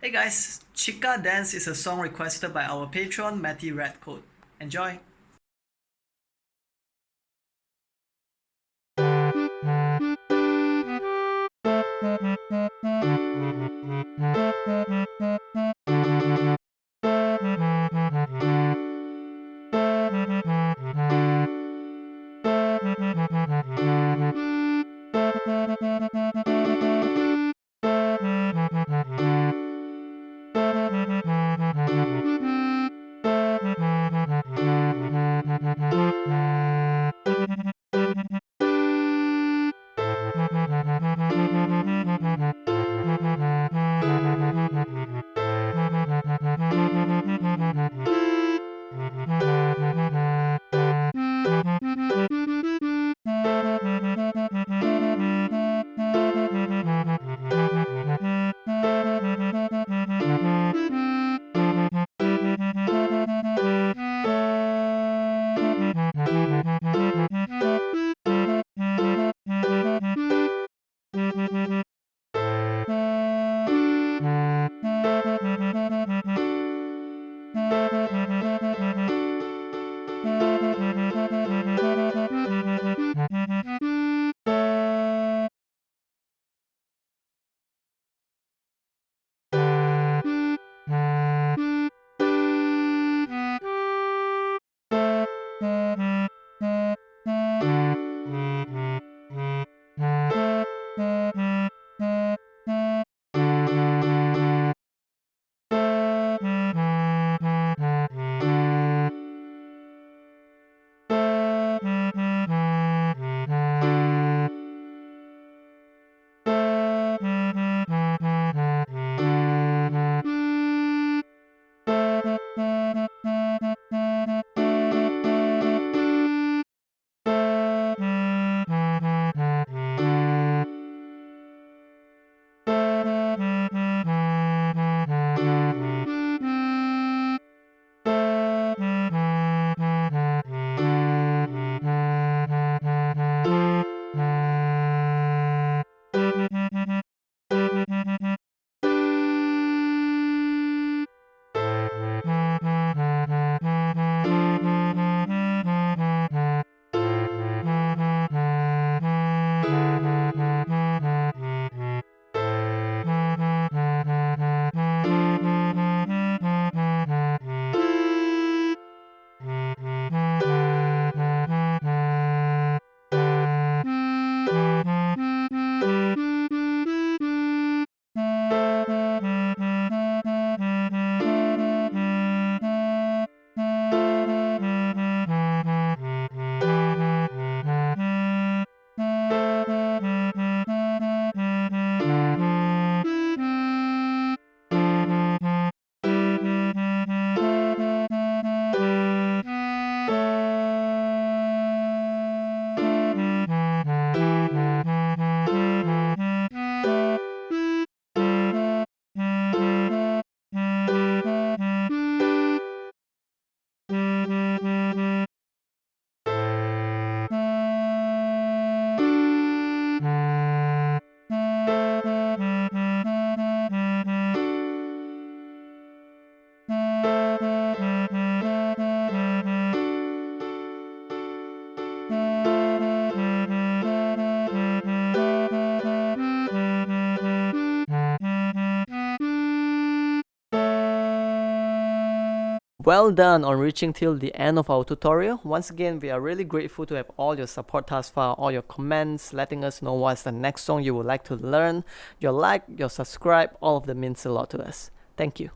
Hey guys, Chika Dance is a song requested by our patron Matty Radcoat. Enjoy! Well done on reaching till the end of our tutorial. Once again, we are really grateful to have all your support thus far, all your comments, letting us know what's the next song you would like to learn. Your like, your subscribe, all of them means a lot to us. Thank you.